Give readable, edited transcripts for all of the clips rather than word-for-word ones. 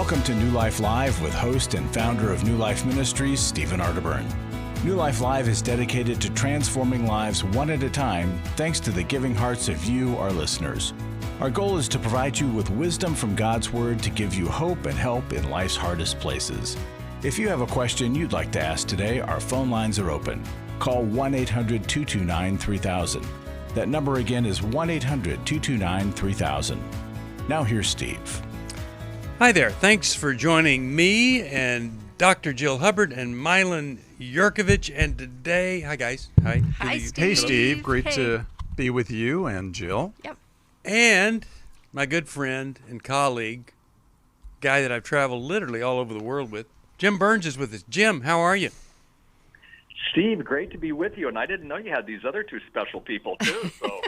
Welcome to New Life Live with host and founder of New Life Ministries, Stephen Arterburn. New Life Live is dedicated to transforming lives one at a time thanks to the giving hearts of you, our listeners. Our goal is to provide you with wisdom from God's Word to give you hope and help in life's hardest places. If you have a question you'd like to ask today, our phone lines are open. Call 1-800-229-3000. That number again is 1-800-229-3000. Now here's Steve. Hi there. Thanks for joining me and Dr. Jill Hubbard and Milan Yerkovich. And today, hi guys. Hi. Hi, Steve. Hey, Steve. Great to be with you and Jill. Yep. And my good friend and colleague, guy that I've traveled literally all over the world with, Jim Burns is with us. Jim, how are you? Steve, great to be with you. And I didn't know you had these other two special people, too. So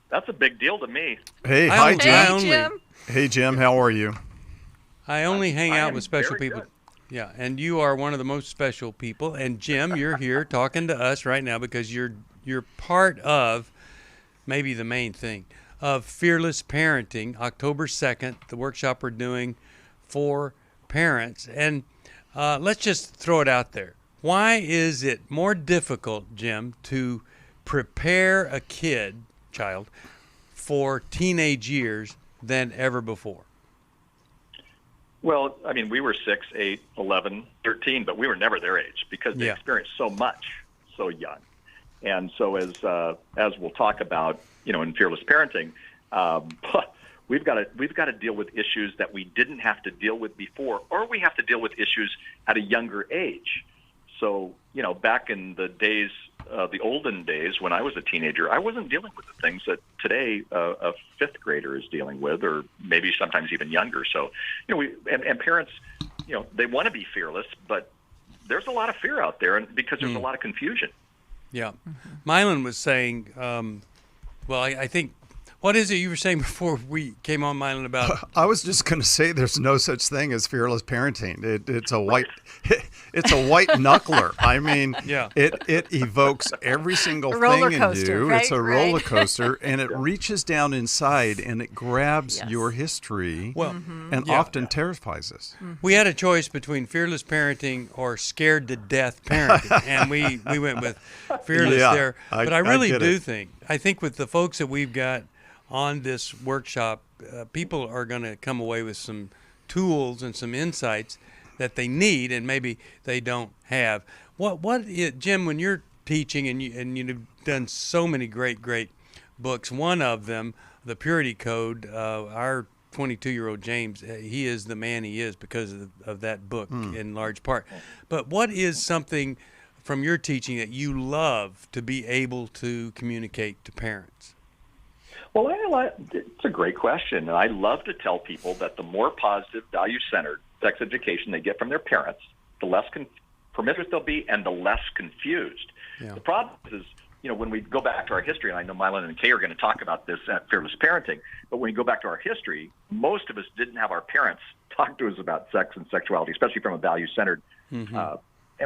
that's a big deal to me. Hey, hi, Jim. Jim. Hey, Jim. How are you? I only hang I out am with special very people. good. Yeah, and you are one of the most special people. And Jim, you're here talking to us right now because you're part of maybe the main thing of Fearless Parenting, October 2nd, the workshop we're doing for parents. And let's just throw it out there. Why is it more difficult, Jim, to prepare a child, for teenage years than ever before? Well, I mean, we were 6, 8, 11, 13, but we were never their age because they experienced so much so young. And so as we'll talk about, in Fearless Parenting, we've got to deal with issues that we didn't have to deal with before, or we have to deal with issues at a younger age. So, back in the days, the olden days when I was a teenager, I wasn't dealing with the things that today a fifth grader is dealing with, or maybe sometimes even younger. So, and parents, they want to be fearless, but there's a lot of fear out there, and because there's a lot of confusion. Yeah. Milan was saying, I think, what is it you were saying before we came on, Milan, about? I was just going to say there's no such thing as fearless parenting. It's a white knuckler. I mean, it evokes every single thing in you. Right? It's a roller coaster, and it reaches down inside and it grabs your history and often terrifies us. We had a choice between fearless parenting or scared to death parenting, and we went with fearless there. But I really do think with the folks that we've got on this workshop, people are going to come away with some tools and some insights that they need and maybe they don't have. Jim, when you're teaching and you've done so many great books, one of them, The Purity Code, our 22-year-old James, he is the man he is because of that book in large part. But what is something from your teaching that you love to be able to communicate to parents? Well, it's a great question. And I love to tell people that the more positive, value-centered sex education they get from their parents, the less promiscuous they'll be and the less confused. Yeah. The problem is, when we go back to our history, and I know Milan and Kay are going to talk about this at Fearless Parenting, but when we go back to our history, most of us didn't have our parents talk to us about sex and sexuality, especially from a value-centered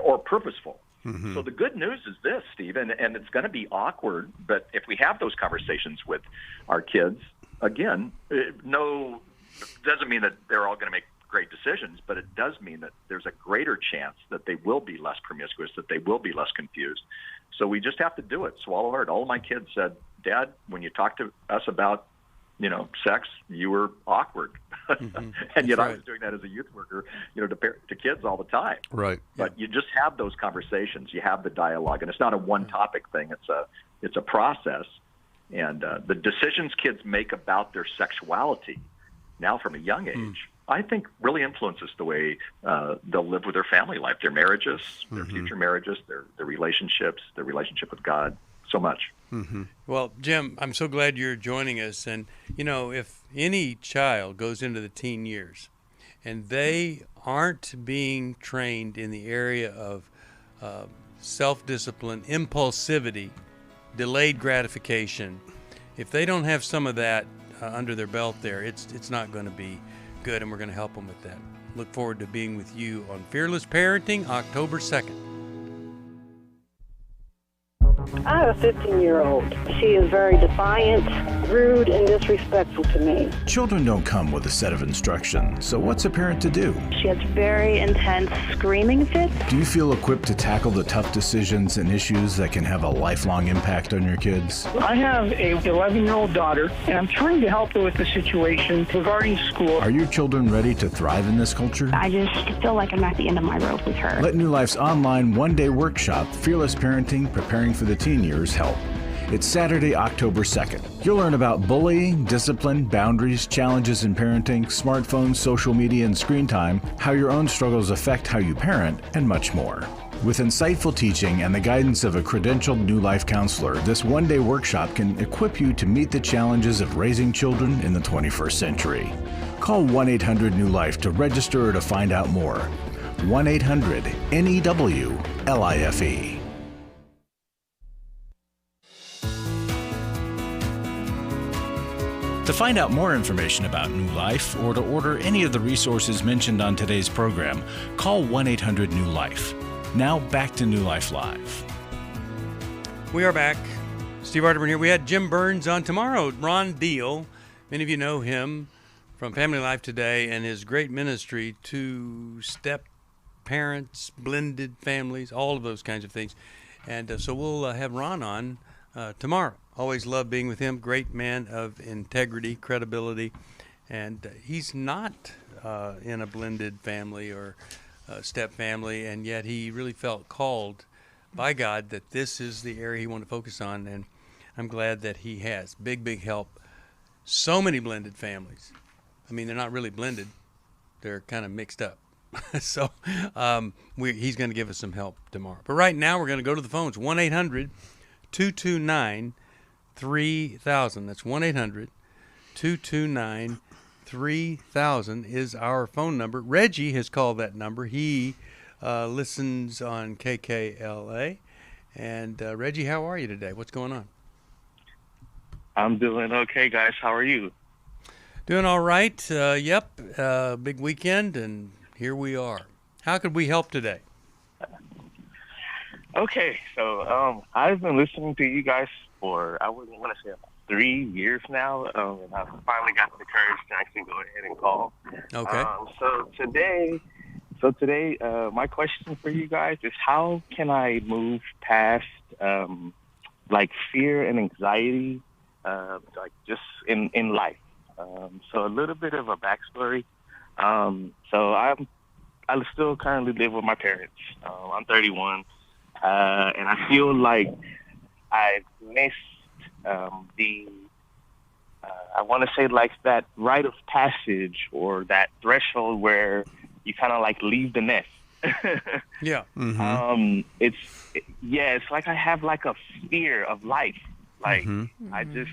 or purposeful. Mm-hmm. So the good news is this, Steve, and it's going to be awkward, but if we have those conversations with our kids, again, doesn't mean that they're all going to make great decisions, but it does mean that there's a greater chance that they will be less promiscuous, that they will be less confused. So we just have to do it. Swallow hard. All of my kids said, Dad, when you talk to us about sex, you were awkward. And yet I was doing that as a youth worker, to kids all the time. Right. But you just have those conversations. You have the dialogue. And it's not a one-topic thing. It's a process. And the decisions kids make about their sexuality now from a young age, I think really influences the way they'll live with their family life, their marriages, their future marriages, their relationships, their relationship with God, so much. Mm-hmm. Well, Jim, I'm so glad you're joining us. And, if any child goes into the teen years and they aren't being trained in the area of self-discipline, impulsivity, delayed gratification, if they don't have some of that under their belt there, it's not going to be good, and we're going to help them with that. Look forward to being with you on Fearless Parenting, October 2nd. I have a 15-year-old. She is very defiant, rude, and disrespectful to me. Children don't come with a set of instructions, so what's a parent to do? She has very intense screaming fits. Do you feel equipped to tackle the tough decisions and issues that can have a lifelong impact on your kids? I have a 11-year-old daughter, and I'm trying to help her with the situation regarding school. Are your children ready to thrive in this culture? I just feel like I'm at the end of my rope with her. Let New Life's online one-day workshop, Fearless Parenting, Preparing for the Teen Years, help. It's Saturday, October 2nd. You'll learn about bullying, discipline, boundaries, challenges in parenting, smartphones, social media, and screen time, how your own struggles affect how you parent, and much more. With insightful teaching and the guidance of a credentialed New Life counselor, this one-day workshop can equip you to meet the challenges of raising children in the 21st century. Call 1-800-NEW-LIFE to register or to find out more. 1-800-NEW-LIFE. To find out more information about New Life or to order any of the resources mentioned on today's program, call 1-800-NEW-LIFE. Now back to New Life Live. We are back. Steve Arterburn here. We had Jim Burns on tomorrow. Ron Deal, many of you know him from Family Life Today and his great ministry to step parents, blended families, all of those kinds of things. And so we'll have Ron on tomorrow. Always love being with him. Great man of integrity, credibility. And he's not in a blended family or step family, and yet he really felt called by God that this is the area he wanted to focus on, and I'm glad that he has. Big help. So many blended families. I mean, they're not really blended. They're kind of mixed up. So he's going to give us some help tomorrow. But right now, we're going to go to the phones. 1-800-229-3000. That's 1-800-229-3000 is our phone number. Reggie has called that number. He listens on KKLA. And Reggie, how are you today? What's going on? I'm doing okay, guys. How are you? Doing all right. Big weekend, and here we are. How could we help today? Okay, so I've been listening to you guys for, I wouldn't want to say about 3 years now, and I've finally got the courage to actually go ahead and call. Okay. So today, my question for you guys is, how can I move past like fear and anxiety, like just in life? So a little bit of a backstory. So I still currently live with my parents. I'm 31, and I feel like I've missed I want to say like that rite of passage or that threshold where you kind of like leave the nest. Yeah. Mm-hmm. It's like I have like a fear of life. Like I just,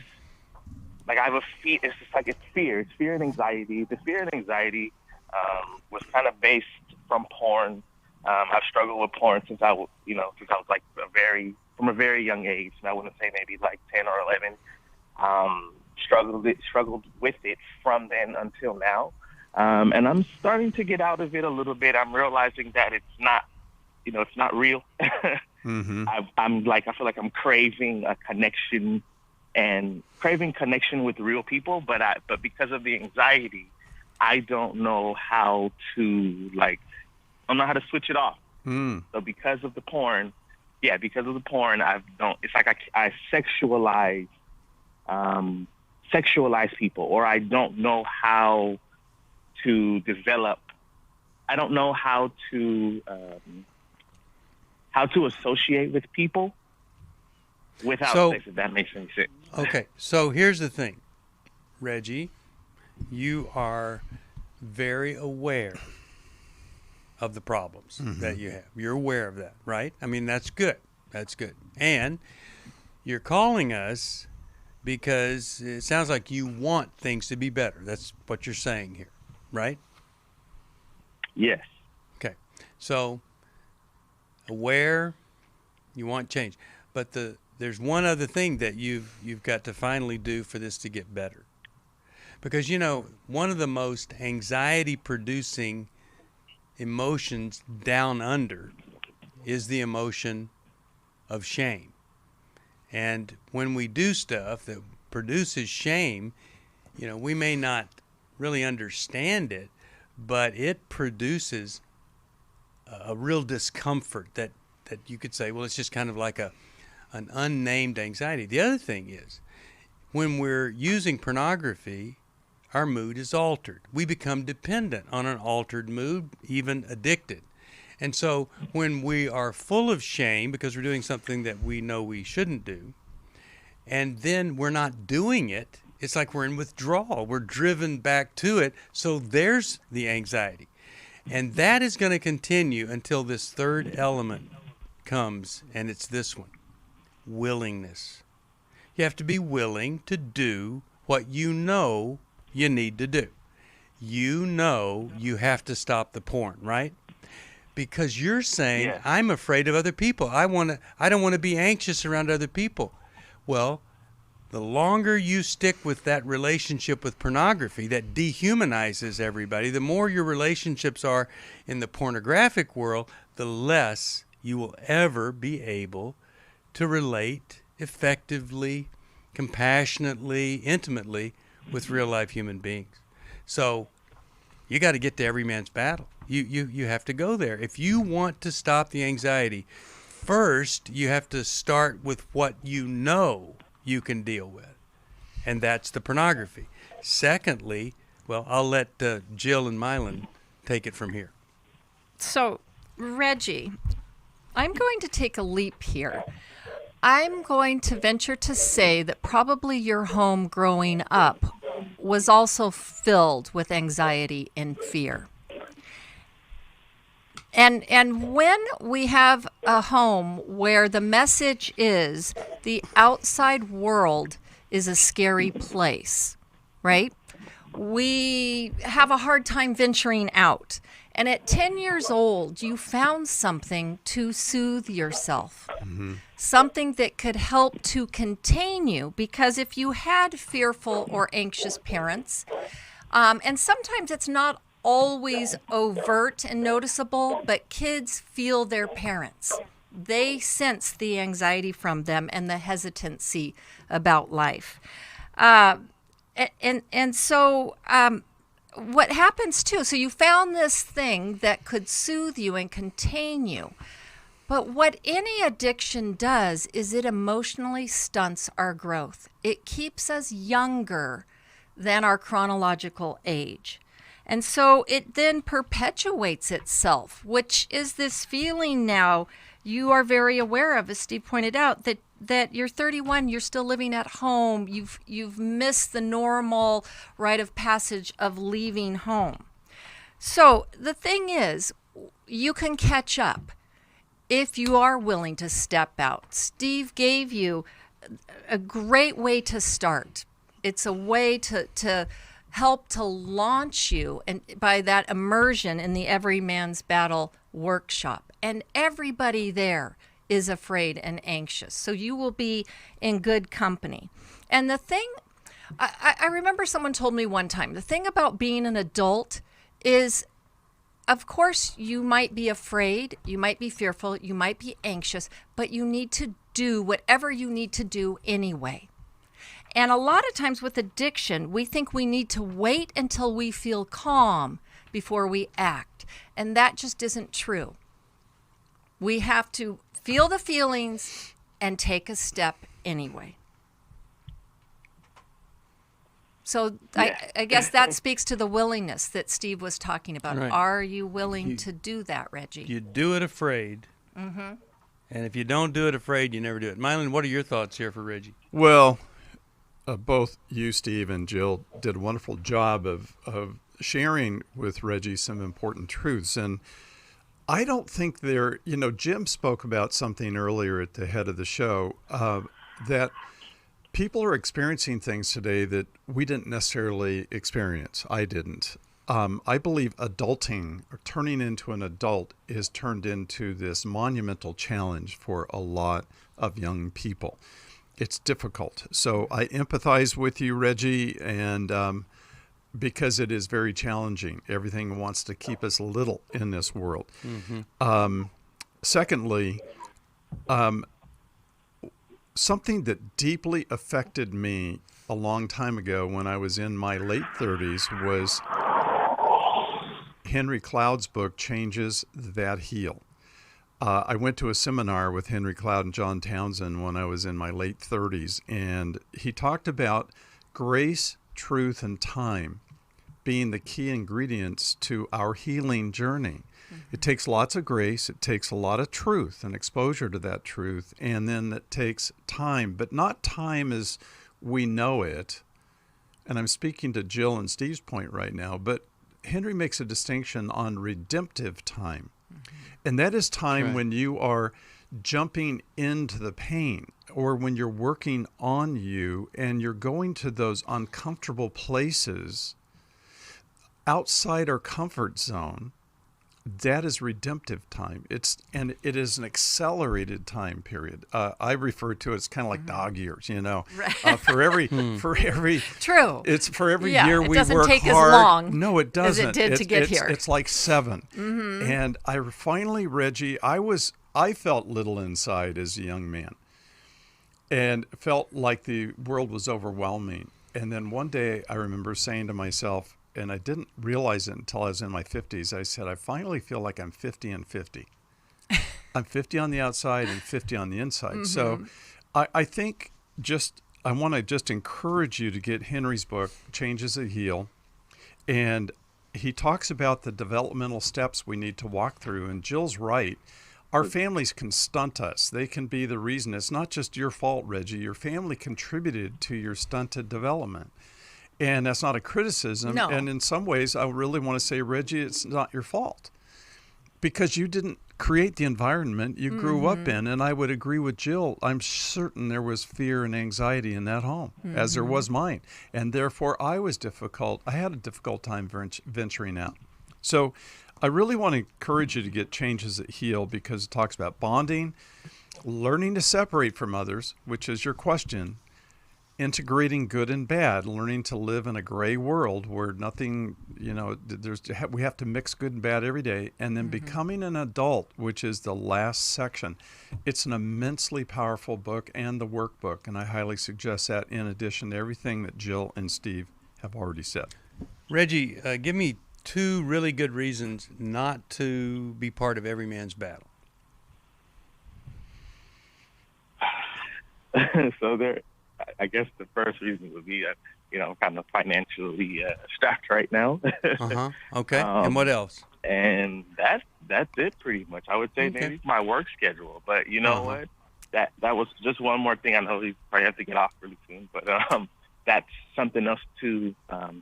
like I have a fear. It's just like it's fear and anxiety. The fear and anxiety was kind of based from porn. I've struggled with porn since I was like from a very young age. And I wouldn't say maybe like 10 or 11. Struggled with it from then until now. And I'm starting to get out of it a little bit. I'm realizing that it's not real. Mm-hmm. I feel like I'm craving a connection with real people, but because of the anxiety, I don't know how to switch it off. So because of the porn, it's like I sexualize people, or I don't know how to develop. I don't know how to associate with people without sex, if that makes any sense. Okay, so here's the thing, Reggie, you are very aware of the problems that you have. You're aware of that, right? I mean, that's good. That's good. And you're calling us because it sounds like you want things to be better. That's what you're saying here, right? Yes. Okay. So aware, you want change. But there's one other thing that you've got to finally do for this to get better. Because, one of the most anxiety-producing emotions down under is the emotion of shame. And when we do stuff that produces shame, we may not really understand it, but it produces a real discomfort that you could say, well, it's just kind of like an unnamed anxiety. The other thing is, when we're using pornography, our mood is altered. We become dependent on an altered mood, even addicted. And so when we are full of shame because we're doing something that we know we shouldn't do, and then we're not doing it, it's like we're in withdrawal. We're driven back to it. So there's the anxiety. And that is going to continue until this third element comes, and it's this one: willingness. You have to be willing to do what you know you need to do. You know you have to stop the porn, right? Because you're saying, I'm afraid of other people. I don't want to be anxious around other people. Well, the longer you stick with that relationship with pornography that dehumanizes everybody, the more your relationships are in the pornographic world, the less you will ever be able to relate effectively, compassionately, intimately with real life human beings. So you got to get to every man's battle. You have to go there. If you want to stop the anxiety, first you have to start with what you know you can deal with, and that's the pornography. Secondly, well, I'll let Jill and Milan take it from here. So, Reggie, I'm going to take a leap here. I'm going to venture to say that probably your home growing up was also filled with anxiety and fear. And when we have a home where the message is the outside world is a scary place, right? We have a hard time venturing out. And at 10 years old, you found something to soothe yourself, something that could help to contain you. Because if you had fearful or anxious parents, and sometimes it's not always overt and noticeable, but kids feel their parents. They sense the anxiety from them and the hesitancy about life. So what happens too, so you found this thing that could soothe you and contain you. But what any addiction does is it emotionally stunts our growth. It keeps us younger than our chronological age. And so it then perpetuates itself, which is this feeling now you are very aware of, as Steve pointed out, that you're 31, you're still living at home, you've missed the normal rite of passage of leaving home. So the thing is, you can catch up if you are willing to step out. Steve gave you a great way to start. It's a way to help to launch you and by that immersion in the Every Man's Battle workshop. And everybody there is afraid and anxious. So you will be in good company. And the thing, I remember someone told me one time, the thing about being an adult is, of course, you might be afraid, you might be fearful, you might be anxious, but you need to do whatever you need to do anyway. And a lot of times with addiction, we think we need to wait until we feel calm before we act. And that just isn't true. We have to feel the feelings and take a step anyway. So I guess that speaks to the willingness that Steve was talking about. Right. Are you willing to do that, Reggie? You do it afraid. Mm-hmm. And if you don't do it afraid, you never do it. Milan, what are your thoughts here for Reggie? Well, both you, Steve, and Jill did a wonderful job of sharing with Reggie some important truths. And I don't think Jim spoke about something earlier at the head of the show, that people are experiencing things today that we didn't necessarily experience. I didn't. I believe adulting, or turning into an adult, is turned into this monumental challenge for a lot of young people. It's difficult. So I empathize with you, Reggie, and because it is very challenging. Everything wants to keep us little in this world. Mm-hmm. Secondly, something that deeply affected me a long time ago when I was in my late 30s was Henry Cloud's book, Changes That Heal. I went to a seminar with Henry Cloud and John Townsend when I was in my late 30s, and he talked about grace, truth, and time being the key ingredients to our healing journey. It takes lots of grace, it takes a lot of truth and exposure to that truth, and then it takes time, but not time as we know it. And I'm speaking to Jill and Steve's point right now, but Henry makes a distinction on redemptive time. And that is time when you are jumping into the pain, or when you're working on you and you're going to those uncomfortable places outside our comfort zone. That is redemptive time. It is an accelerated time period. I refer to it as kind of like dog years, Right. for every True. It's for every year we work hard. It doesn't take as long. No, it doesn't. As it did to get here. It's like 7. And I finally, Reggie, I felt little inside as a young man, and felt like the world was overwhelming. And then one day, I remember saying to myself, and I didn't realize it until I was in my 50s. I said, I finally feel like I'm 50 and 50. I'm 50 on the outside and 50 on the inside. So I think I want to just encourage you to get Henry's book, Changes That Heal. And he talks about the developmental steps we need to walk through. And Jill's right. Our families can stunt us. They can be the reason. It's not just your fault, Reggie. Your family contributed to your stunted development. And that's not a criticism. No. And in some ways, I really want to say, Reggie, it's not your fault, because you didn't create the environment you grew up in. And I would agree with Jill. I'm certain there was fear and anxiety in that home, as there was mine. And therefore, I had a difficult time venturing out. So I really want to encourage you to get Changes That Heal, because it talks about bonding, learning to separate from others, which is your question, integrating good and bad, learning to live in a gray world where nothing, we have to mix good and bad every day, and then becoming an adult, which is the last section. It's an immensely powerful book, and the workbook, and I highly suggest that in addition to everything that Jill and Steve have already said. Reggie, give me 2 really good reasons not to be part of every man's battle. So I guess the first reason would be, kind of financially strapped right now. Okay. And what else? And that's it pretty much. I would say maybe my work schedule. But you know what? That was just one more thing. I know he probably has to get off really soon, but that's something else too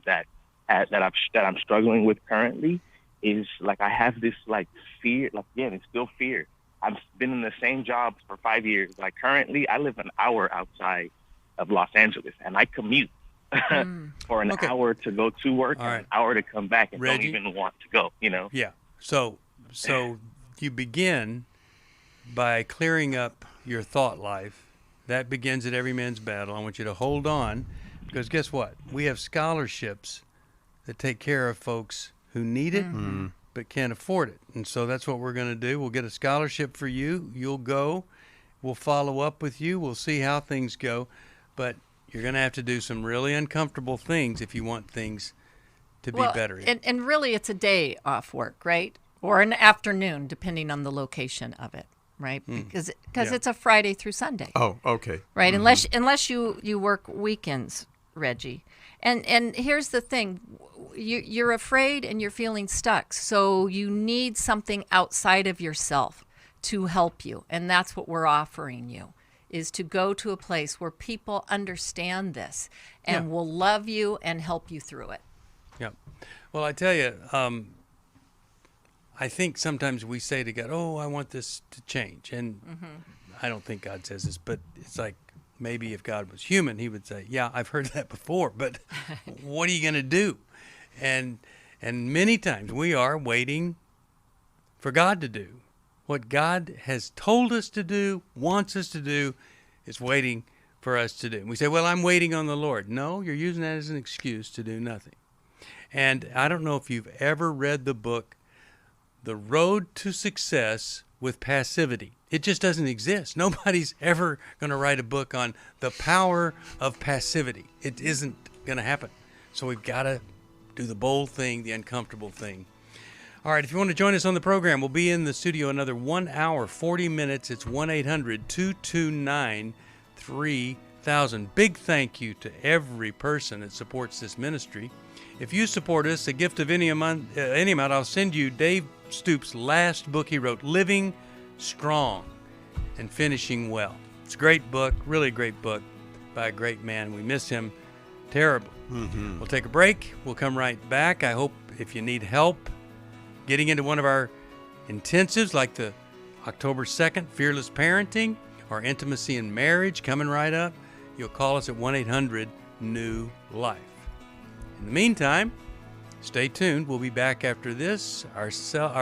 that I'm struggling with currently. Is like I have this like fear. Like again, it's still fear. I've been in the same job for 5 years. Like currently, I live an hour outside of Los Angeles, and I commute for an hour to go to work and an hour to come back, and Reggie, don't even want to go, Yeah. So you begin by clearing up your thought life. That begins at every man's battle. I want you to hold on, because guess what? We have scholarships that take care of folks who need it but can't afford it. And so that's what we're going to do. We'll get a scholarship for you. You'll go. We'll follow up with you. We'll see how things go. But you're going to have to do some really uncomfortable things if you want things to be better. And really, it's a day off work, right? Or an afternoon, depending on the location of it, right? Because it's a Friday through Sunday. Oh, okay. Right, unless you work weekends, Reggie. And here's the thing. You're afraid and you're feeling stuck. So you need something outside of yourself to help you. And that's what we're offering you, is to go to a place where people understand this and will love you and help you through it. Yeah. Well, I tell you, I think sometimes we say to God, I want this to change. And I don't think God says this, but it's like maybe if God was human, he would say, yeah, I've heard that before, but what are you going to do? And many times we are waiting for God to do. What God has told us to do, wants us to do, is waiting for us to do. And we say, well, I'm waiting on the Lord. No, you're using that as an excuse to do nothing. And I don't know if you've ever read the book, The Road to Success with passivity. It just doesn't exist. Nobody's ever going to write a book on the power of passivity. It isn't going to happen. So we've got to do the bold thing, the uncomfortable thing. All right, if you want to join us on the program, we'll be in the studio another 1 hour, 40 minutes. It's 1-800-229-3000. Big thank you to every person that supports this ministry. If you support us, a gift of any amount, I'll send you Dave Stoops' last book he wrote, Living Strong and Finishing Well. It's a great book, really great book by a great man. We miss him terribly. Mm-hmm. We'll take a break. We'll come right back. I hope if you need help getting into one of our intensives like the October 2nd, Fearless Parenting, or Intimacy in Marriage coming right up, you'll call us at 1-800-NEW-LIFE. In the meantime, stay tuned. We'll be back after this. Our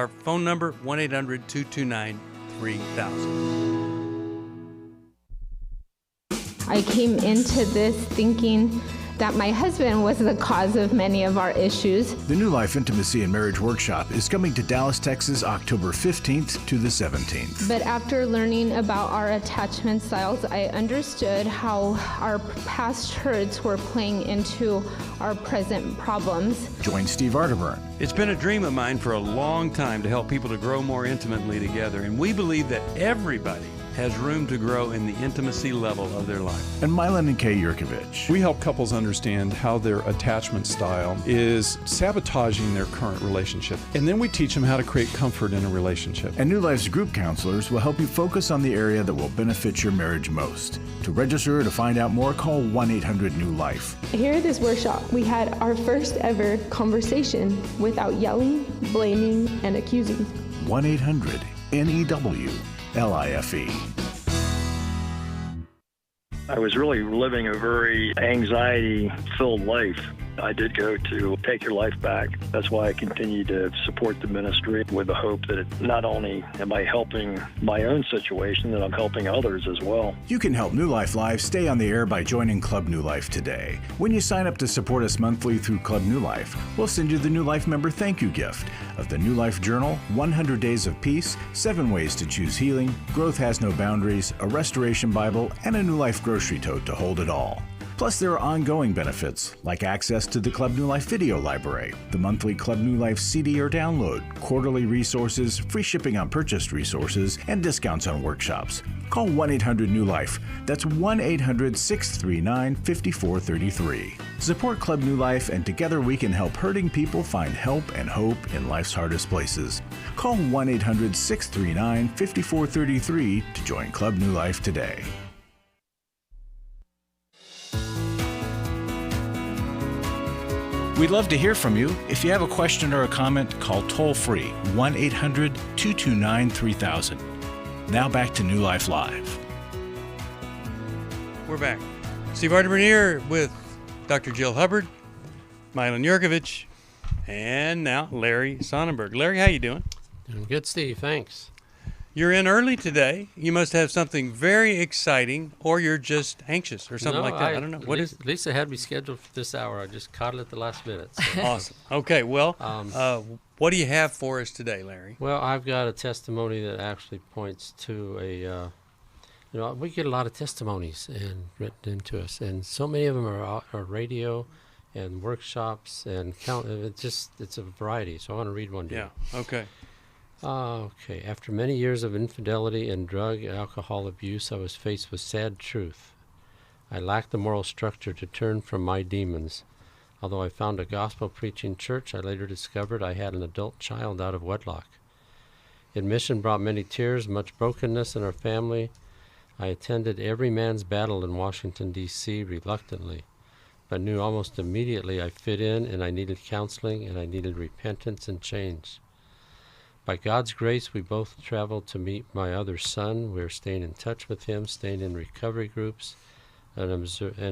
phone number, 1-800-229-3000. I came into this thinking that my husband was the cause of many of our issues. The New Life Intimacy and Marriage Workshop is coming to Dallas, Texas, October 15th to the 17th. But after learning about our attachment styles, I understood how our past hurts were playing into our present problems. Join Steve Arterburn. It's been a dream of mine for a long time to help people to grow more intimately together, and we believe that everybody has room to grow in the intimacy level of their life. And Milan Yerkovich. We help couples understand how their attachment style is sabotaging their current relationship. And then we teach them how to create comfort in a relationship. And New Life's group counselors will help you focus on the area that will benefit your marriage most. To register or to find out more, call 1-800-NEW-LIFE. Here at this workshop, we had our first ever conversation without yelling, blaming, and accusing. 1-800-NEW-LIFE. I was really living a very anxiety-filled life. I did go to Take Your Life Back. That's why I continue to support the ministry with the hope that not only am I helping my own situation, that I'm helping others as well. You can help New Life Live stay on the air by joining Club New Life today. When you sign up to support us monthly through Club New Life, we'll send you the New Life member thank you gift of the New Life Journal, 100 Days of Peace, 7 Ways to Choose Healing, Growth Has No Boundaries, a Restoration Bible, and a New Life grocery tote to hold it all. Plus, there are ongoing benefits, like access to the Club New Life video library, the monthly Club New Life CD or download, quarterly resources, free shipping on purchased resources, and discounts on workshops. Call 1-800-NEW-LIFE. That's 1-800-639-5433. Support Club New Life, and together we can help hurting people find help and hope in life's hardest places. Call 1-800-639-5433 to join Club New Life today. We'd love to hear from you. If you have a question or a comment, call toll-free 1-800-229-3000. Now back to New Life Live. We're back. Steve Arterburn here with Dr. Jill Hubbard, Milan Yerkovich, and now Larry Sonnenberg. Larry, how you doing? Doing good, Steve. Thanks. You're in early today. You must have something very exciting, or you're just anxious or something like that. I don't know. What is? Lisa had me scheduled for this hour. I just caught it at the last minute. So. Awesome. Okay, well, what do you have for us today, Larry? Well, I've got a testimony that actually points to a, we get a lot of testimonies and written into us, and so many of them are radio and workshops and it's a variety. So I want to read one to you. Yeah, okay. Okay. After many years of infidelity and drug and alcohol abuse, I was faced with sad truth. I lacked the moral structure to turn from my demons. Although I found a gospel-preaching church, I later discovered I had an adult child out of wedlock. Admission brought many tears, much brokenness in our family. I attended every man's battle in Washington, D.C. reluctantly, but knew almost immediately I fit in and I needed counseling and I needed repentance and change. By God's grace, we both traveled to meet my other son. We're staying in touch with him, staying in recovery groups, and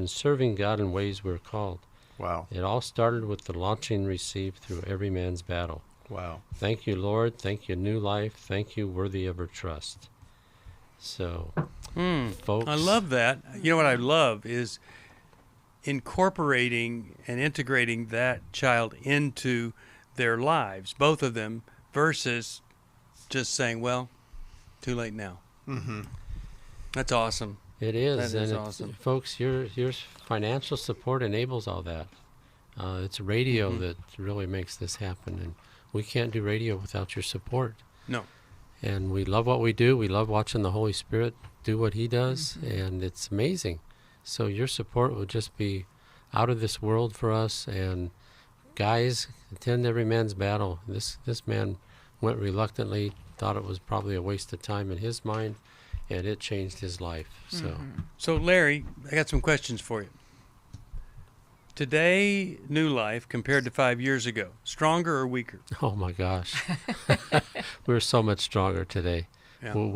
serving God in ways we're called. Wow. It all started with the launching received through every man's battle. Wow. Thank you, Lord. Thank you, New Life. Thank you, worthy of our trust. So, folks. I love that. You know what I love is incorporating and integrating that child into their lives, both of them, versus just saying, well, too late now. Mm-hmm. That's awesome. It is. That is and awesome. Folks, your financial support enables all that. It's radio that really makes this happen, and we can't do radio without your support. No. And we love what we do. We love watching the Holy Spirit do what he does, and it's amazing. So your support would just be out of this world for us. And guys, attend every man's battle. This man went reluctantly, thought it was probably a waste of time in his mind, and it changed his life. So Larry, I got some questions for you. Today, New Life compared to 5 years ago, stronger or weaker? Oh my gosh, we're so much stronger today. Yeah. Well,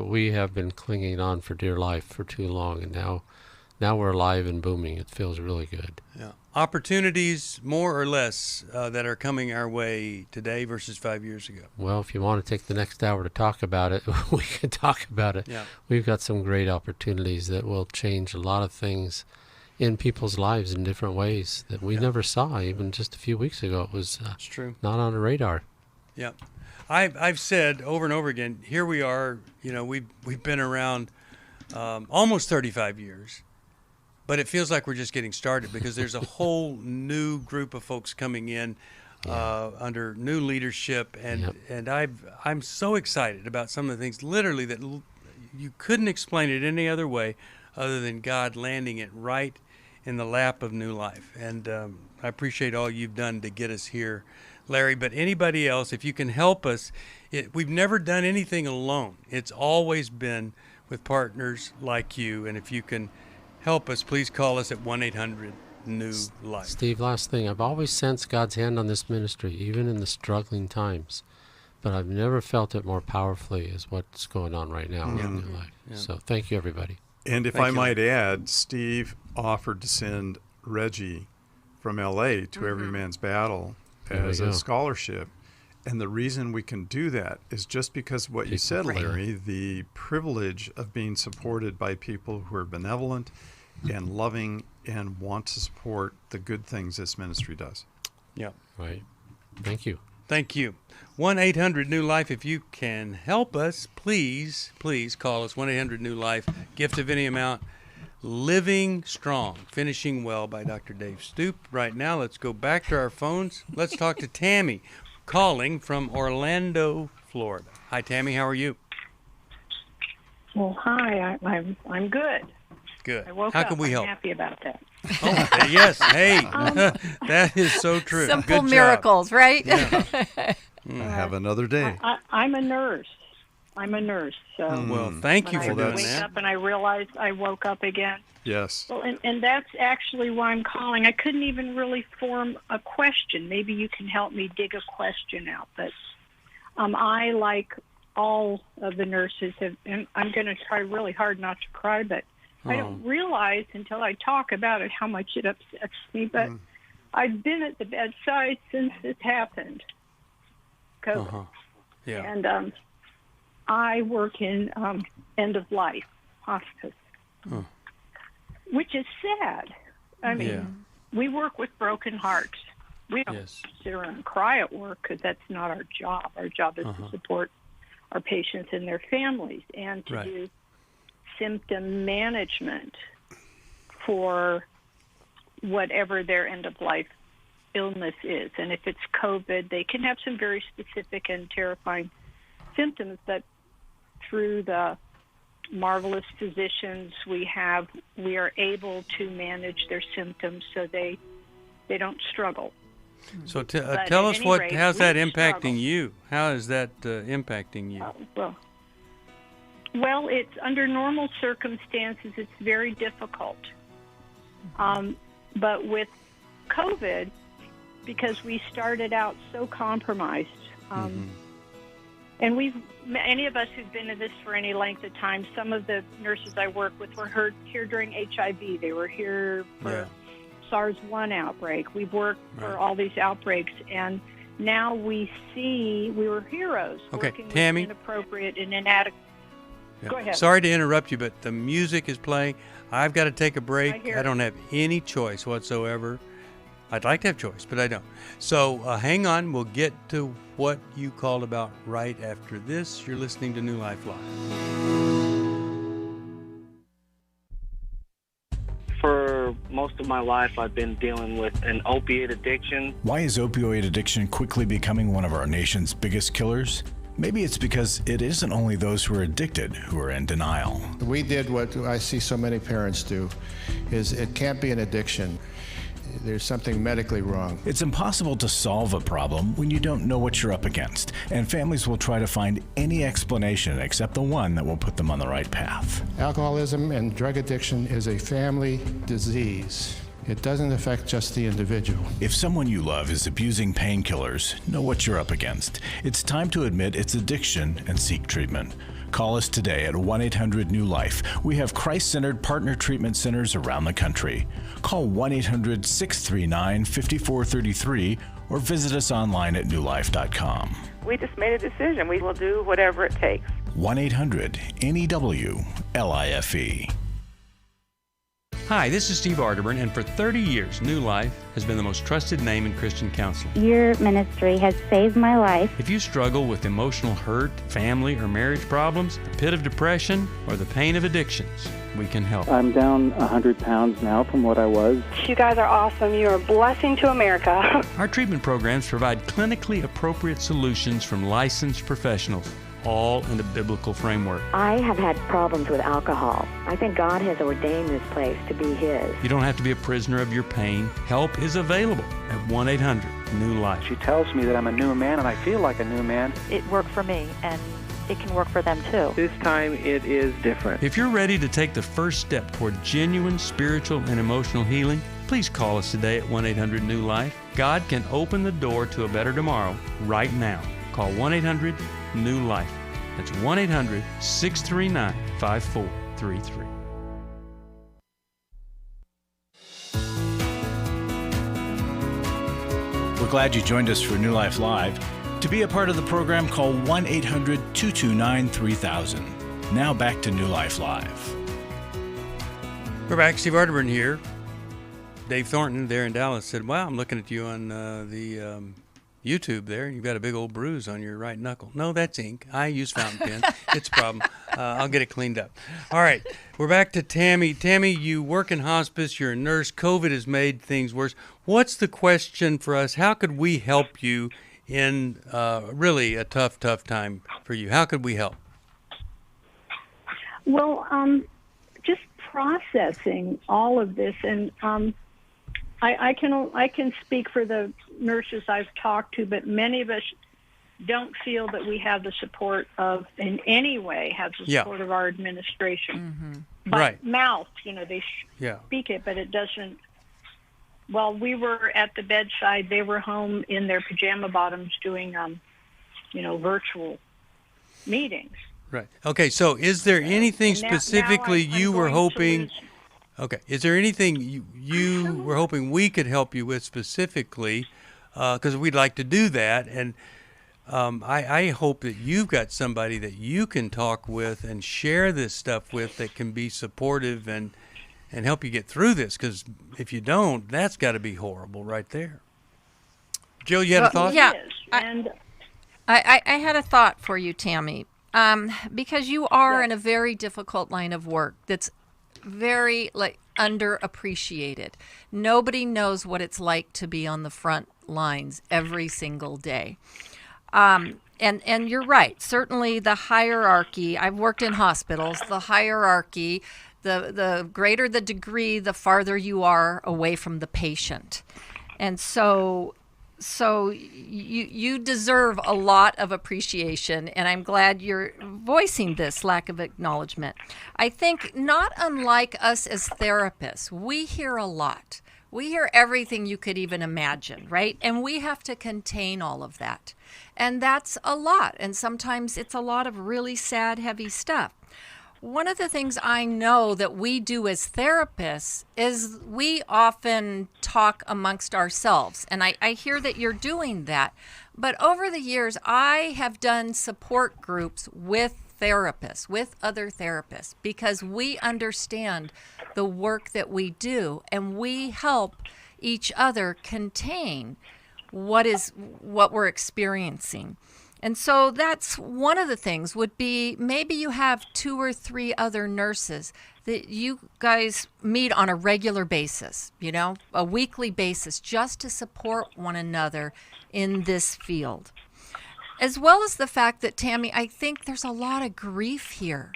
we have been clinging on for dear life for too long, and now we're alive and booming. It feels really good. Yeah. Opportunities, more or less, that are coming our way today versus 5 years ago. Well, if you want to take the next hour to talk about it, we can talk about it. Yeah. We've got some great opportunities that will change a lot of things in people's lives in different ways that we never saw even just a few weeks ago. It was It's true. Not on the radar. Yeah. I've said over and over again, here we are, we've been around almost 35 years, but it feels like we're just getting started because there's a whole new group of folks coming in under new leadership, and I'm so excited about some of the things literally that you couldn't explain it any other way other than God landing it right in the lap of New Life. And I appreciate all you've done to get us here, Larry. But anybody else, if you can help us, we've never done anything alone. It's always been with partners like you. And if you can help us, please call us at 1-800-NEW-LIFE. Steve, last thing. I've always sensed God's hand on this ministry, even in the struggling times. But I've never felt it more powerfully as what's going on right now in New Life. Yeah. So thank you, everybody. And if I might add, Steve offered to send Reggie from L.A. to Every Man's Battle as a scholarship. And the reason we can do that is just because of what you said, Larry, the privilege of being supported by people who are benevolent and loving and want to support the good things this ministry does. Yeah. Right. Thank you. Thank you. 1-800-NEW-LIFE. If you can help us, please call us. 1-800-NEW-LIFE. Gift of any amount. Living Strong, Finishing Well by Dr. Dave Stoop. Right now, let's go back to our phones. Let's talk to Tammy, calling from Orlando, Florida. Hi, Tammy. How are you? Well, hi. I'm good. Good. I woke How up. can we I'm help? happy about that. Oh, yes. Hey, that is so true. Simple Good miracles, job. right? Yeah. Have another day. I'm a nurse. So well, thank you for doing I wake that. up and I realized I woke up again. Yes. Well, and that's actually why I'm calling. I couldn't even really form a question. Maybe you can help me dig a question out. But I, like all of the nurses, and I'm going to try really hard not to cry, but I don't realize until I talk about it how much it upsets me. But I've been at the bedside since it happened. COVID. Yeah. And I work in end-of-life hospice, which is sad. I mean, we work with broken hearts. We don't sit around and cry at work because that's not our job. Our job is to support our patients and their families and to do symptom management for whatever their end-of-life illness is. And if it's COVID, they can have some very specific and terrifying symptoms, but through the marvelous physicians we are able to manage their symptoms so they don't struggle. So tell us how's that impacting you? How is that impacting you? Well, it's under normal circumstances, it's very difficult. But with COVID, because we started out so compromised, and any of us who've been in this for any length of time, some of the nurses I work with were here during HIV. They were here for SARS-1 outbreak. We've worked for all these outbreaks, and now we were heroes working Tammy? with inappropriate and inadequate. Go ahead. Sorry to interrupt you, but the music is playing. I've got to take a break. I hear I don't have any choice whatsoever. I'd like to have choice, but I don't. So hang on. We'll get to what you called about right after this. You're listening to New Life Live. For most of my life, I've been dealing with an opiate addiction. Why is opioid addiction quickly becoming one of our nation's biggest killers? Maybe it's because it isn't only those who are addicted who are in denial. We did what I see so many parents do, is it can't be an addiction. There's something medically wrong. It's impossible to solve a problem when you don't know what you're up against, and families will try to find any explanation except the one that will put them on the right path. Alcoholism and drug addiction is a family disease. It doesn't affect just the individual. If someone you love is abusing painkillers, know what you're up against. It's time to admit it's addiction and seek treatment. Call us today at 1-800-NEW-LIFE. We have Christ-centered partner treatment centers around the country. Call 1-800-639-5433 or visit us online at newlife.com. We just made a decision. We will do whatever it takes. 1-800-NEW-LIFE. Hi, this is Steve Arterburn, and for 30 years, New Life has been the most trusted name in Christian counseling. Your ministry has saved my life. If you struggle with emotional hurt, family or marriage problems, the pit of depression, or the pain of addictions, we can help. I'm down 100 pounds now from what I was. You guys are awesome. You're a blessing to America. Our treatment programs provide clinically appropriate solutions from licensed professionals, all in the biblical framework. I have had problems with alcohol. I think God has ordained this place to be His. You don't have to be a prisoner of your pain. Help is available at 1-800-NEW-LIFE. She tells me that I'm a new man, and I feel like a new man. It worked for me, and it can work for them too. This time it is different. If you're ready to take the first step toward genuine spiritual and emotional healing, please call us today at 1-800-NEW-LIFE. God can open the door to a better tomorrow right now. Call 1-800-NEW-LIFE. That's 1-800-639-5433. We're glad you joined us for New Life Live. To be a part of the program, call 1-800-229-3000. Now back to New Life Live. We're back. Steve Arterburn here. Dave Thornton there in Dallas said, wow, I'm looking at you on the YouTube there, and you've got a big old bruise on your right knuckle. No, that's ink. I use fountain pen. It's a problem. I'll get it cleaned up. All right, we're back to Tammy. Tammy, you work in hospice. You're a nurse. COVID has made things worse. What's the question for us? How could we help you in really a tough time for you? How could we help? Well, just processing all of this, and I can speak for the nurses I've talked to, but many of us don't feel that we have the support of, in any way, have the support of our administration. Mm-hmm. But right. mouth, they speak it, but it doesn't. While we were at the bedside, they were home in their pajama bottoms doing, virtual meetings. Right. Okay. So, is there anything specifically you were hoping? Okay. Is there anything you were hoping we could help you with specifically? Because we'd like to do that, and I hope that you've got somebody that you can talk with and share this stuff with that can be supportive and help you get through this. Because if you don't, that's got to be horrible right there. Jill, you had a thought? Yeah. I had a thought for you, Tammy, because you are in a very difficult line of work that's very underappreciated. Nobody knows what it's like to be on the front lines every single day. And you're right. Certainly the hierarchy, I've worked in hospitals, the hierarchy, the greater the degree, the farther you are away from the patient. And so you deserve a lot of appreciation, and I'm glad you're voicing this lack of acknowledgement. I think not unlike us as therapists, we hear a lot. We hear everything you could even imagine, right? And we have to contain all of that. And that's a lot. And sometimes it's a lot of really sad, heavy stuff. One of the things I know that we do as therapists is we often talk amongst ourselves. And I hear that you're doing that. But over the years, I have done support groups with therapists, with other therapists, because we understand the work that we do, and we help each other contain what we're experiencing. And so that's one of the things would be maybe you have 2 or 3 other nurses that you guys meet on a regular basis, a weekly basis, just to support one another in this field. As well as the fact that, Tammy, I think there's a lot of grief here,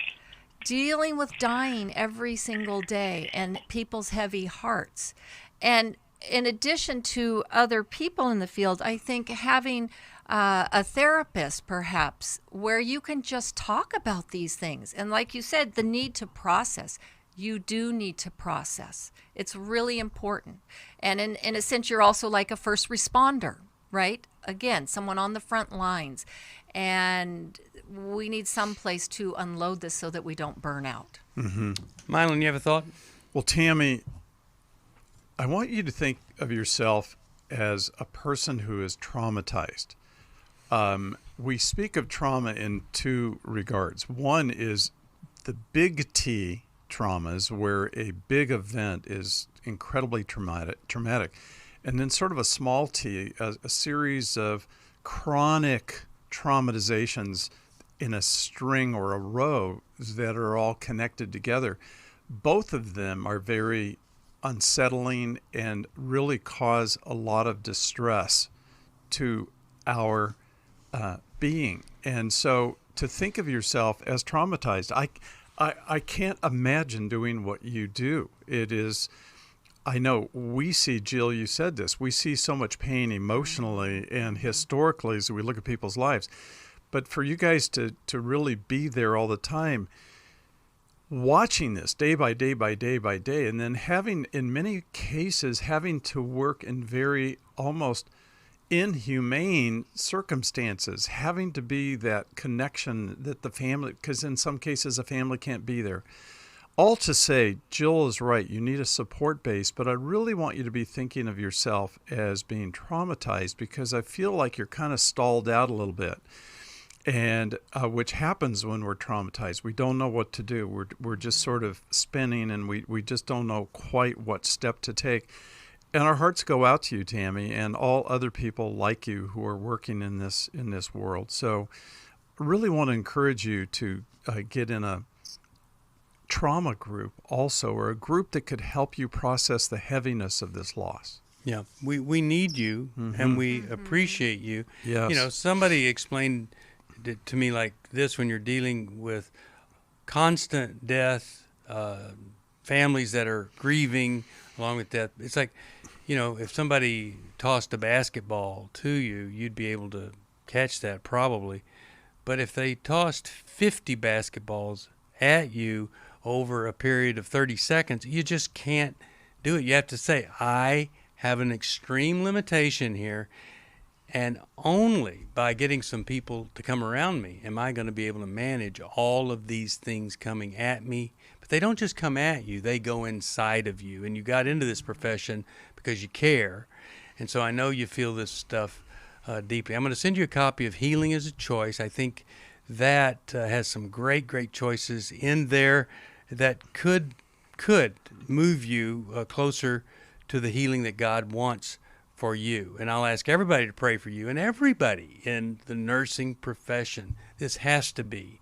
dealing with dying every single day and people's heavy hearts. And in addition to other people in the field, I think having a therapist, perhaps, where you can just talk about these things. And like you said, the need to process. You do need to process. It's really important. And in a sense, you're also like a first responder, right? Again, someone on the front lines. And we need some place to unload this so that we don't burn out. Mm-hmm. Milan, you have a thought? Well, Tammy, I want you to think of yourself as a person who is traumatized. We speak of trauma in 2 regards. One is the big T traumas, where a big event is incredibly traumatic. And then sort of a small t, a series of chronic traumatizations in a string or a row that are all connected together. Both of them are very unsettling and really cause a lot of distress to our being. And so to think of yourself as traumatized, I can't imagine doing what you do. It is, I know we see, Jill, you said this, we see so much pain emotionally and historically as we look at people's lives. But for you guys to really be there all the time, watching this day by day by day by day, and then having, in many cases, having to work in very almost inhumane circumstances, having to be that connection that the family, because in some cases a family can't be there. All to say, Jill is right, you need a support base, but I really want you to be thinking of yourself as being traumatized, because I feel like you're kind of stalled out a little bit. And which happens when we're traumatized. We don't know what to do. We're just sort of spinning, and we just don't know quite what step to take. And our hearts go out to you, Tammy, and all other people like you who are working in this world. So I really want to encourage you to get in a trauma group also, or a group that could help you process the heaviness of this loss. Yeah, we need you, and we appreciate you. Yes. Somebody explained it to me like this: when you're dealing with constant death, families that are grieving along with death, it's like, if somebody tossed a basketball to you, you'd be able to catch that probably. But if they tossed 50 basketballs at you over a period of 30 seconds, you just can't do it. You have to say, I have an extreme limitation here, and only by getting some people to come around me am I going to be able to manage all of these things coming at me. But they don't just come at you, they go inside of you. And you got into this profession because you care. And so I know you feel this stuff deeply. I'm going to send you a copy of Healing is a Choice. I think that has some great choices in there that could move you closer to the healing that God wants for you. And I'll ask everybody to pray for you, and everybody in the nursing profession. This has to be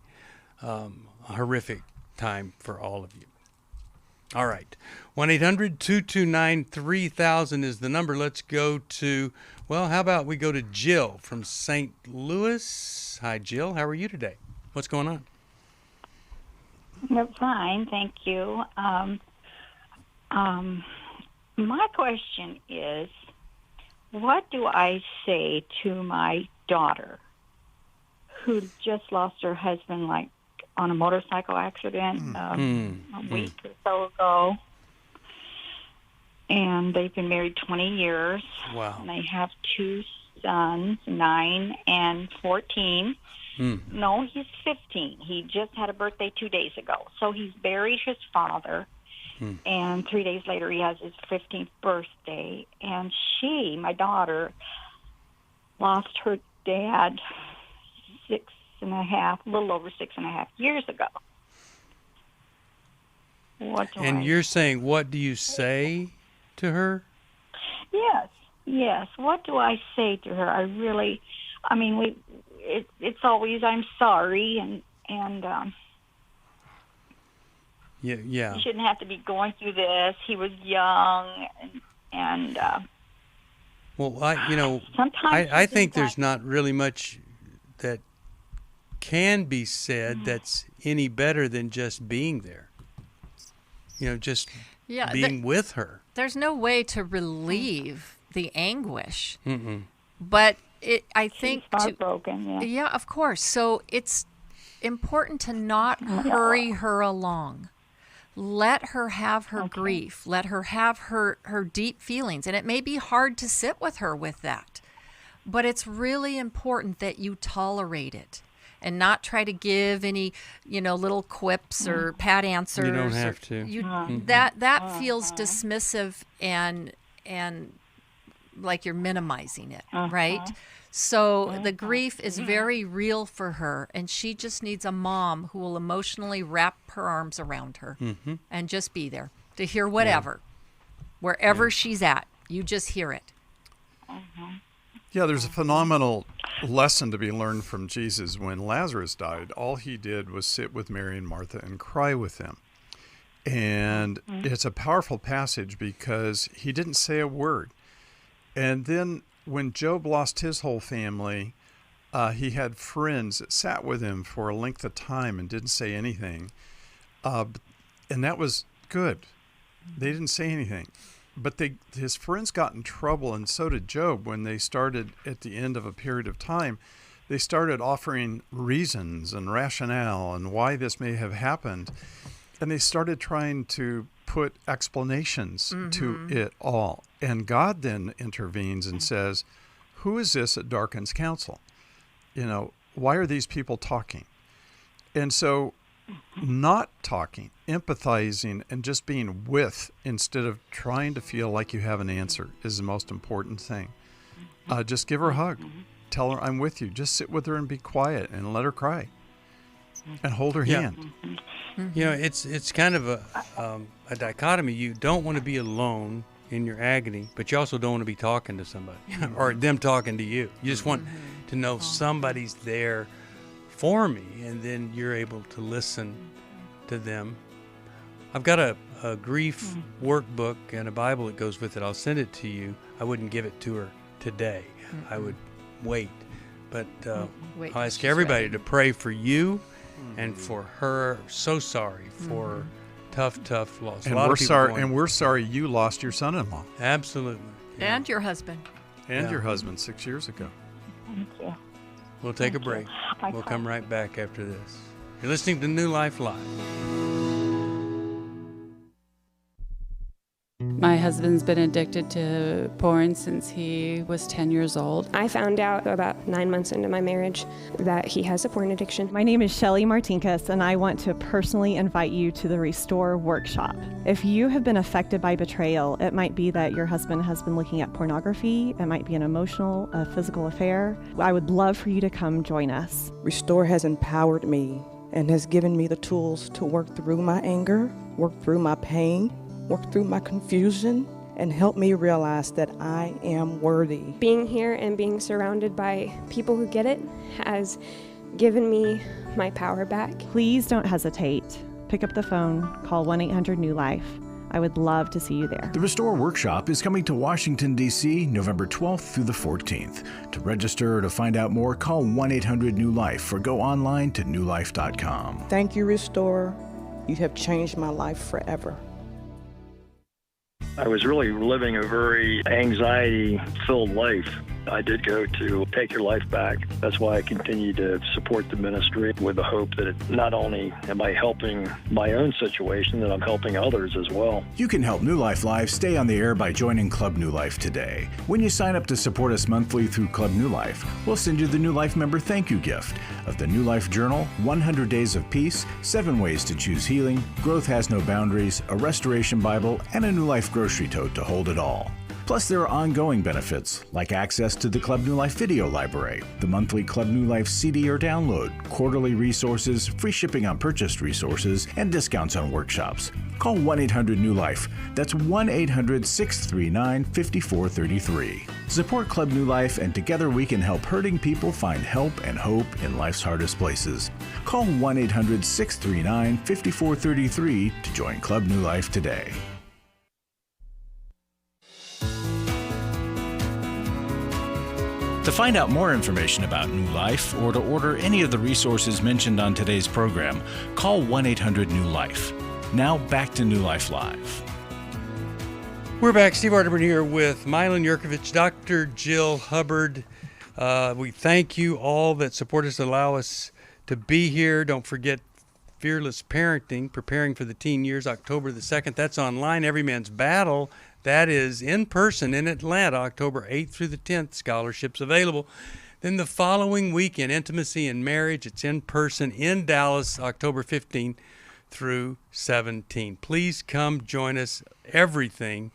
a horrific time for all of you. All right. 1-800-229-3000 is the number. Let's go to, how about we go to Jill from St. Louis. Hi, Jill. How are you today? What's going on? I'm fine, thank you. My question is, what do I say to my daughter who just lost her husband, like on a motorcycle accident a week or so ago? And they've been married 20 years. Wow. And they have 2 sons, 9 and 14. No, he's 15. He just had a birthday 2 days ago. So he's buried his father. And 3 days later, he has his 15th birthday. And she, my daughter, lost her dad a little over 6.5 years ago. You're saying, what do you say to her? Yes. What do I say to her? It's always I'm sorry and yeah. He shouldn't have to be going through this. He was young and well, sometimes I think there's not really much that can be said that's any better than just being there. Just being with her. There's no way to relieve the anguish. Mm-mm. But I think she's heartbroken. Yeah, of course. So it's important to not hurry her along. Let her have her grief. Let her have her deep feelings. And it may be hard to sit with her with that. But it's really important that you tolerate it and not try to give any, little quips or pat answers. You don't have to. That feels dismissive and like you're minimizing it, right? So the grief is very real for her, and she just needs a mom who will emotionally wrap her arms around her and just be there to hear whatever, wherever she's at. You just hear it. Yeah, there's a phenomenal lesson to be learned from Jesus. When Lazarus died, all he did was sit with Mary and Martha and cry with them. And it's a powerful passage because he didn't say a word. And then when Job lost his whole family, he had friends that sat with him for a length of time and didn't say anything. And that was good. They didn't say anything. But his friends got in trouble, and so did Job, when they started at the end of a period of time. They started offering reasons and rationale and why this may have happened. And they started trying to put explanations to it all. And God then intervenes and says, who is this that darkens counsel? Why are these people talking? And so not talking, empathizing, and just being with instead of trying to feel like you have an answer is the most important thing. Just give her a hug. Tell her, I'm with you. Just sit with her and be quiet and let her cry. And hold her hand. It's kind of a dichotomy. You don't want to be alone in your agony, but you also don't want to be talking to somebody or them talking to you. You just want to know somebody's there for me, and then you're able to listen to them. I've got a grief workbook and a Bible that goes with it. I'll send it to you. I wouldn't give it to her today. I would wait. But I'll ask everybody to pray for you and for her. So sorry for tough loss. And we're sorry you lost your son-in-law. Absolutely. Yeah. And your husband. And your husband 6 years ago. Thank you. We'll take a break. We'll come right back after this. You're listening to New Life Live. My husband's been addicted to porn since he was 10 years old. I found out about 9 months into my marriage that he has a porn addiction. My name is Shelly Martinkus, and I want to personally invite you to the Restore Workshop. If you have been affected by betrayal, it might be that your husband has been looking at pornography, it might be an emotional, physical affair. I would love for you to come join us. Restore has empowered me and has given me the tools to work through my anger, work through my pain, work through my confusion, and help me realize that I am worthy. Being here and being surrounded by people who get it has given me my power back. Please don't hesitate. Pick up the phone, call 1-800-NEW-LIFE. I would love to see you there. The Restore Workshop is coming to Washington, D.C., November 12th through the 14th. To register or to find out more, call 1-800-NEW-LIFE or go online to newlife.com. Thank you, Restore. You have changed my life forever. I was really living a very anxiety-filled life. I did go to Take Your Life Back. That's why I continue to support the ministry with the hope that not only am I helping my own situation, that I'm helping others as well. You can help New Life Live stay on the air by joining Club New Life today. When you sign up to support us monthly through Club New Life, we'll send you the New Life member thank you gift of the New Life Journal, 100 Days of Peace, 7 Ways to Choose Healing, Growth Has No Boundaries, a Restoration Bible, and a New Life grocery tote to hold it all. Plus, there are ongoing benefits like access to the Club New Life video library, the monthly Club New Life CD or download, quarterly resources, free shipping on purchased resources, and discounts on workshops. Call 1-800-NEW-LIFE. That's 1-800-639-5433. Support Club New Life, and together we can help hurting people find help and hope in life's hardest places. Call 1-800-639-5433 to join Club New Life today. To find out more information about New Life or to order any of the resources mentioned on today's program, call 1-800-NEW-LIFE. Now back to New Life Live. We're back. Steve Arterburn here with Milan Yerkovich, Dr. Jill Hubbard. We thank you all that support us, allow us to be here. Don't forget Fearless Parenting, Preparing for the Teen Years, October the 2nd. That's online. Every Man's Battle. That is in person in Atlanta, October 8th through the 10th. Scholarships available. Then the following weekend, Intimacy and Marriage. It's in person in Dallas, October 15th through 17th. Please come join us. Everything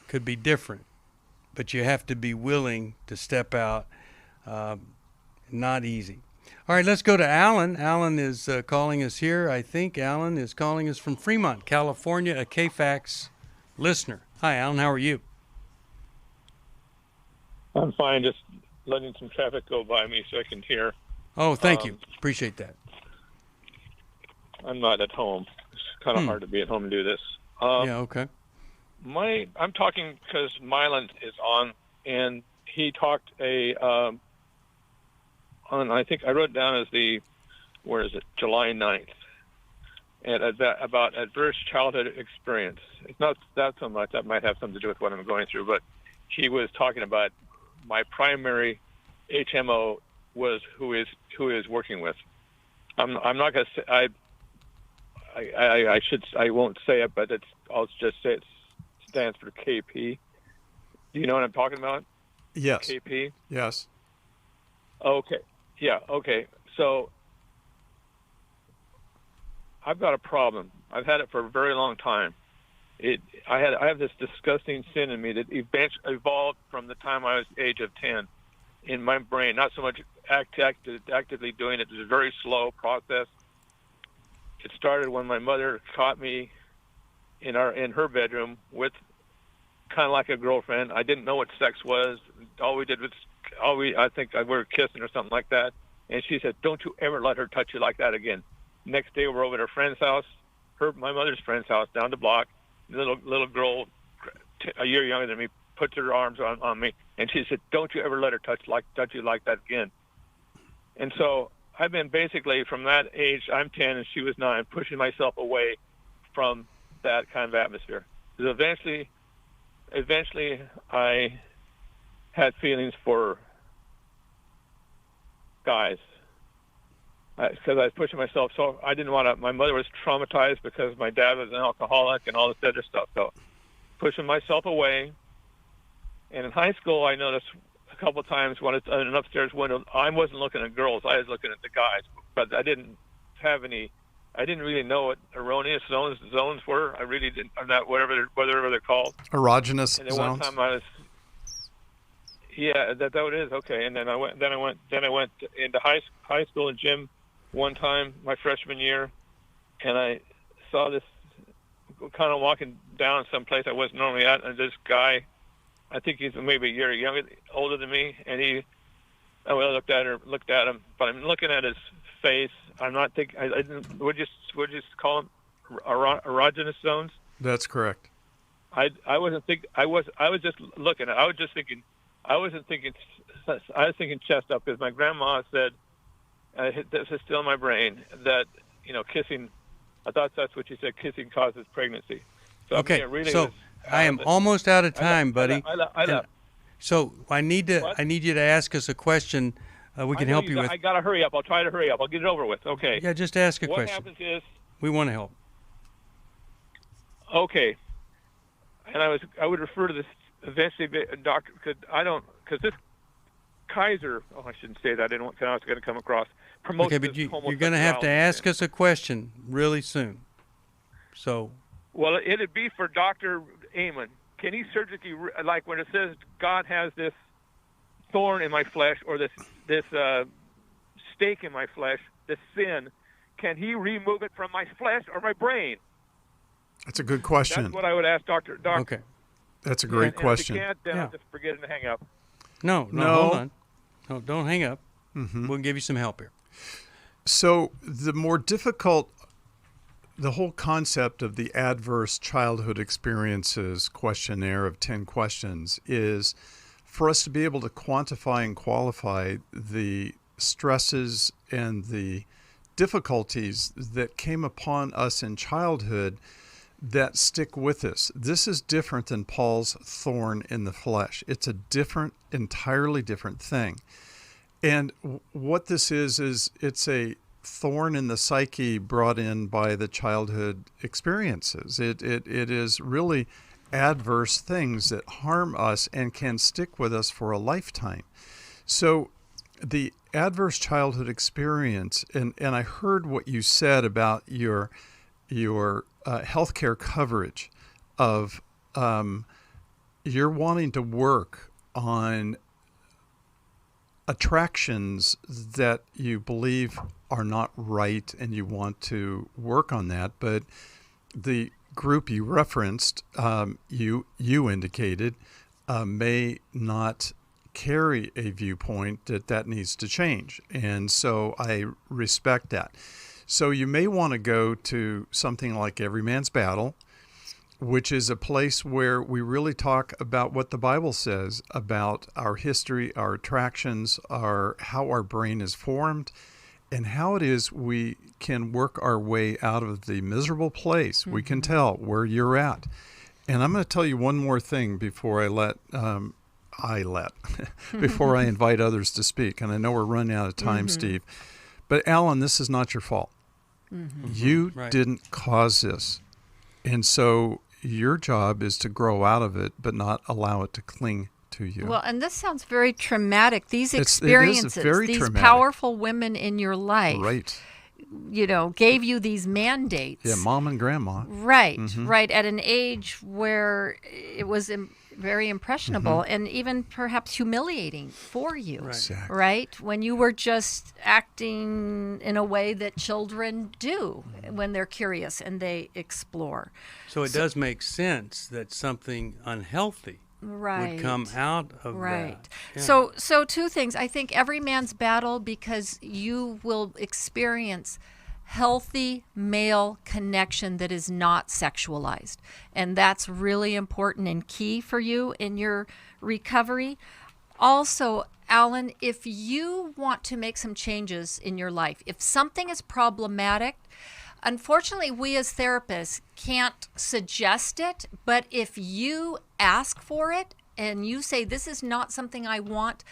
could be different, but you have to be willing to step out. Not easy. All right, let's go to Alan. Alan is calling us here. I think Alan is calling us from Fremont, California, a KFAX listener. Hi, Alan. How are you? I'm fine. Just letting some traffic go by me so I can hear. Oh, thank you. Appreciate that. I'm not at home. It's kind of hard to be at home and do this. Yeah, okay. I'm talking because Milan is on, and he talked on, I think I wrote it down as July 9th. And about adverse childhood experience. It's not that so much. That might have something to do with what I'm going through. But he was talking about my primary HMO was who is working with. I'm not going to say I won't say it, but I'll just say it stands for KP. Do you know what I'm talking about? Yes. KP. Yes. Okay. Yeah. Okay. So I've got a problem. I've had it for a very long time. I have this disgusting sin in me that evolved from the time I was age of 10 in my brain. Not so much actively doing it. It was a very slow process. It started when my mother caught me in her bedroom with kind of like a girlfriend. I didn't know what sex was. All we did was I think we were kissing or something like that. And she said, "Don't you ever let her touch you like that again." Next day, we're over at her friend's house, my mother's friend's house, down the block. Little girl, a year younger than me, puts her arms on me, and she said, "Don't you ever let her touch you like that again." And so I've been basically from that age, I'm 10 and she was 9, pushing myself away from that kind of atmosphere. Because eventually, I had feelings for guys. Because I was pushing myself, so I didn't want to. My mother was traumatized because my dad was an alcoholic and all this other stuff. So pushing myself away. And in high school, I noticed a couple of times when it's in an upstairs window, I wasn't looking at girls. I was looking at the guys. But I didn't really know what erroneous zones were. I really didn't. Or not, whatever they're called. Erogenous and then zones. One time I was. Yeah, that it is okay. And then I went into high school and gym. One time, my freshman year, and I saw this kind of walking down someplace I wasn't normally at, and this guy, I think he's maybe a year older than me, and I looked at him, but I'm looking at his face. I'm not thinking. I didn't. Would you call them erogenous zones? That's correct. I wasn't thinking. I was just looking. I was just thinking. I wasn't thinking. I was thinking chest up because my grandma said. This is still in my brain that kissing. I thought that's what you said. Kissing causes pregnancy. So okay, I am almost out of time, buddy. So I need you to ask us a question. We can help you with. I gotta hurry up. I'll try to hurry up. I'll get it over with. Okay. Yeah, just ask a question. What happens is we want to help. Okay. And I would refer to this eventually, doctor, because this Kaiser. Oh, I shouldn't say that. I was going to come across. Okay, but you're going to have to ask us a question really soon. So. Well, it'd be for Dr. Amen, can he surgically, like when it says God has this thorn in my flesh or this stake in my flesh, this sin, can he remove it from my flesh or my brain? That's a good question. That's what I would ask Doctor. Okay. That's a great question. If you can't, then I'll just forget it and hang up. No, hold on. No, don't hang up. Mm-hmm. We'll give you some help here. So the more difficult, the whole concept of the adverse childhood experiences questionnaire of 10 questions is for us to be able to quantify and qualify the stresses and the difficulties that came upon us in childhood that stick with us. This is different than Paul's thorn in the flesh. It's a different, entirely different thing. And what this is it's a thorn in the psyche brought in by the childhood experiences. It is really adverse things that harm us and can stick with us for a lifetime. So the adverse childhood experience, and I heard what you said about your healthcare coverage of you're wanting to work on attractions that you believe are not right, and you want to work on that. But the group you referenced, you indicated, may not carry a viewpoint that needs to change. And so I respect that. So you may want to go to something like Every Man's Battle, which is a place where we really talk about what the Bible says about our history, our attractions, how our brain is formed, and how it is we can work our way out of the miserable place. Mm-hmm. We can tell where you're at. And I'm going to tell you one more thing before before I invite others to speak. And I know we're running out of time, Steve. But Alan, this is not your fault. Mm-hmm. You didn't cause this. And so your job is to grow out of it, but not allow it to cling to you. Well, and this sounds very traumatic. These experiences, these traumatic. Powerful women in your life, gave you these mandates. Yeah, mom and grandma. Right, right, at an age where it was very impressionable and even perhaps humiliating for you, right? When you were just acting in a way that children do when they're curious and they explore. So it does make sense that something unhealthy would come out of that. Yeah. So two things. I think Every Man's Battle, because you will experience healthy male connection that is not sexualized. And that's really important and key for you in your recovery. Also, Alan, if you want to make some changes in your life, if something is problematic, unfortunately, we as therapists can't suggest it, but if you ask for it and you say, this is not something I want,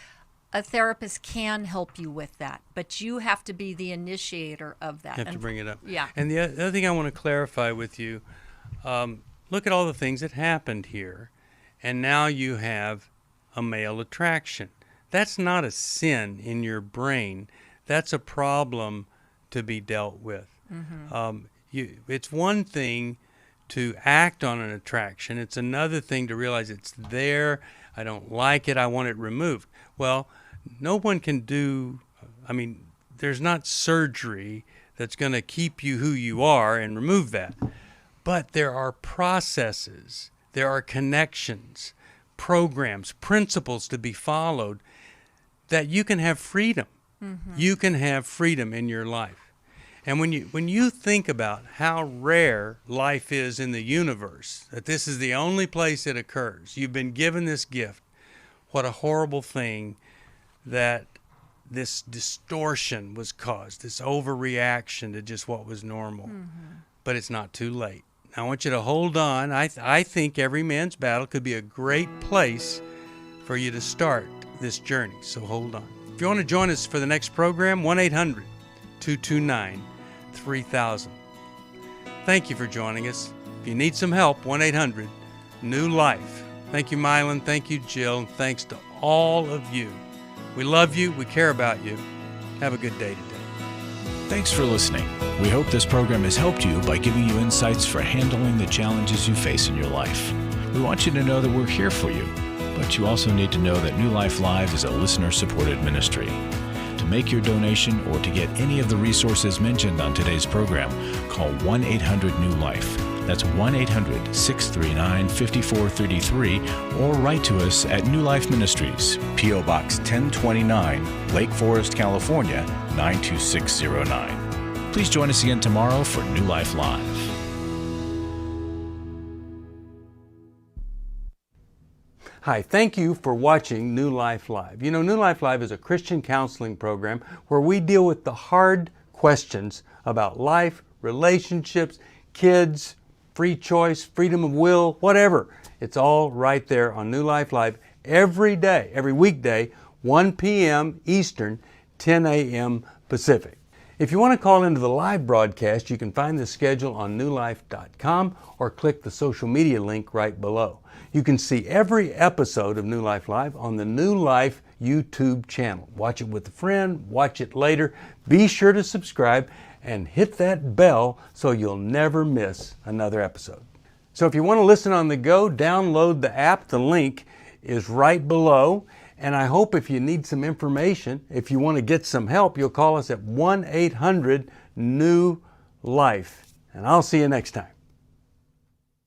a therapist can help you with that, but you have to be the initiator of that. You have to bring it up. Yeah. And the other thing I want to clarify with you, look at all the things that happened here, and now you have a male attraction. That's not a sin in your brain. That's a problem to be dealt with. It's one thing to act on an attraction. It's another thing to realize it's there. I don't like it. I want it removed. Well, no one can there's not surgery that's going to keep you who you are and remove that. But there are processes, there are connections, programs, principles to be followed that you can have freedom. You can have freedom in your life. And when you think about how rare life is in the universe, that this is the only place it occurs, you've been given this gift, what a horrible thing that this distortion was caused, this overreaction to just what was normal. But it's not too late. I want you to hold on. I think Every Man's Battle could be a great place for you to start this journey. So hold on. If you want to join us for the next program, 1-800-229-3000. Thank you for joining us. If you need some help, 1-800-NEW-LIFE. Thank you, Milan. Thank you, Jill. And thanks to all of you. We love you. We care about you. Have a good day today. Thanks for listening. We hope this program has helped you by giving you insights for handling the challenges you face in your life. We want you to know that we're here for you, but you also need to know that New Life Live is a listener-supported ministry. To make your donation or to get any of the resources mentioned on today's program, call 1-800-NEW-LIFE. That's 1-800-639-5433, or write to us at New Life Ministries, P.O. Box 1029, Lake Forest, California, 92609. Please join us again tomorrow for New Life Live. Hi, thank you for watching New Life Live. You know, New Life Live is a Christian counseling program where we deal with the hard questions about life, relationships, kids, free choice, freedom of will, whatever. It's all right there on New Life Live every day, every weekday, 1 p.m. Eastern, 10 a.m. Pacific. If you want to call into the live broadcast, you can find the schedule on newlife.com or click the social media link right below. You can see every episode of New Life Live on the New Life YouTube channel. Watch it with a friend, watch it later. Be sure to subscribe and hit that bell so you'll never miss another episode. So if you want to listen on the go, download the app. The link is right below. And I hope if you need some information, if you want to get some help, you'll call us at 1-800-NEW-LIFE. And I'll see you next time.